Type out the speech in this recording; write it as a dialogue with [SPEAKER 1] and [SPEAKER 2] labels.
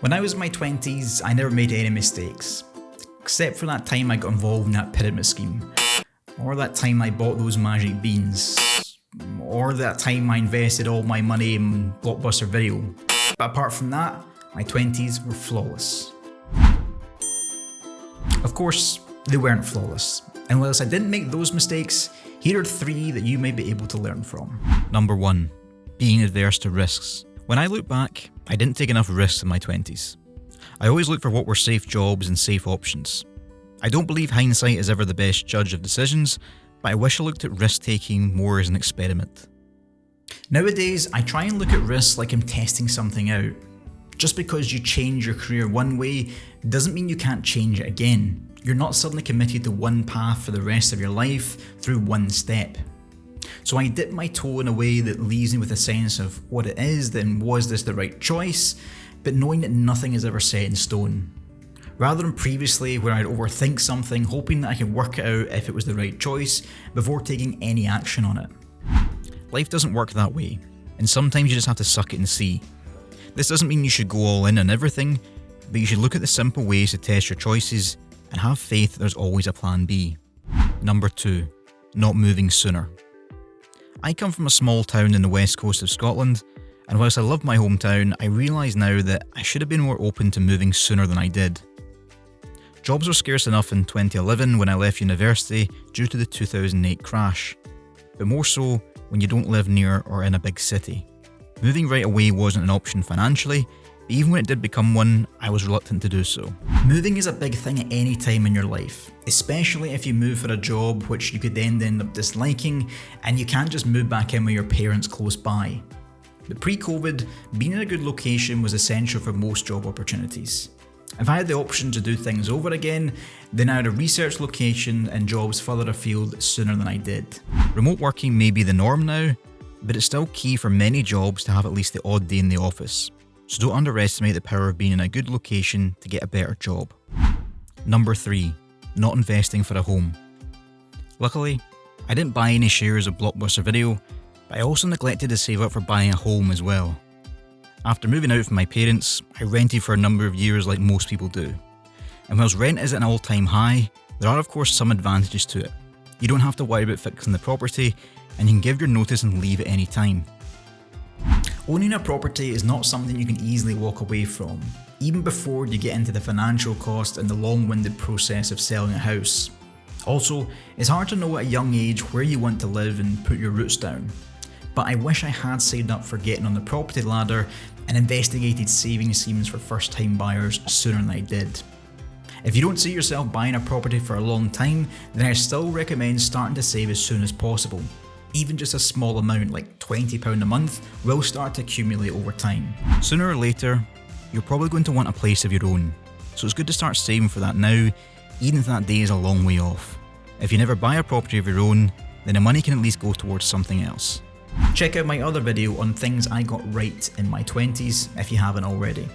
[SPEAKER 1] When I was in my 20s, I never made any mistakes. Except for that time I got involved in that pyramid scheme. Or that time I bought those magic beans. Or that time I invested all my money in Blockbuster Video. But apart from that, my 20s were flawless. Of course, they weren't flawless. And whilst I didn't make those mistakes, here are 3 that you may be able to learn from.
[SPEAKER 2] Number 1. Being adverse to risks. When I look back, I didn't take enough risks in my 20s. I always looked for what were safe jobs and safe options. I don't believe hindsight is ever the best judge of decisions, but I wish I looked at risk-taking more as an experiment.
[SPEAKER 1] Nowadays, I try and look at risks like I'm testing something out. Just because you change your career one way doesn't mean you can't change it again. You're not suddenly committed to one path for the rest of your life through one step. So I dip my toe in a way that leaves me with a sense of what it is, then was this the right choice, but knowing that nothing is ever set in stone. Rather than previously where I'd overthink something hoping that I could work it out if it was the right choice before taking any action on it.
[SPEAKER 2] Life doesn't work that way, and sometimes you just have to suck it and see. This doesn't mean you should go all in on everything, but you should look at the simple ways to test your choices and have faith that there's always a plan B. Number 2. Not moving sooner. I come from a small town in the west coast of Scotland, and whilst I love my hometown, I realise now that I should have been more open to moving sooner than I did. Jobs were scarce enough in 2011 when I left university due to the 2008 crash, but more so when you don't live near or in a big city. Moving right away wasn't an option financially, but even when it did become one, I was reluctant to do so.
[SPEAKER 1] Moving is a big thing at any time in your life, especially if you move for a job which you could then end up disliking, and you can't just move back in with your parents close by. But pre-COVID, being in a good location was essential for most job opportunities. If I had the option to do things over again, then I would have researched location and jobs further afield sooner than I did.
[SPEAKER 2] Remote working may be the norm now, but it's still key for many jobs to have at least the odd day in the office. So don't underestimate the power of being in a good location to get a better job. Number 3. Not investing for a home. Luckily, I didn't buy any shares of Blockbuster Video, but I also neglected to save up for buying a home as well. After moving out from my parents, I rented for a number of years like most people do. And whilst rent is at an all-time high, there are of course some advantages to it. You don't have to worry about fixing the property, and you can give your notice and leave at any time.
[SPEAKER 1] Owning a property is not something you can easily walk away from, even before you get into the financial cost and the long-winded process of selling a house. Also, it's hard to know at a young age where you want to live and put your roots down. But I wish I had saved up for getting on the property ladder and investigated saving schemes for first-time buyers sooner than I did. If you don't see yourself buying a property for a long time, then I still recommend starting to save as soon as possible. Even just a small amount like £20 a month will start to accumulate over time.
[SPEAKER 2] Sooner or later, you're probably going to want a place of your own, so it's good to start saving for that now, even if that day is a long way off. If you never buy a property of your own, then the money can at least go towards something else.
[SPEAKER 1] Check out my other video on things I got right in my 20s if you haven't already.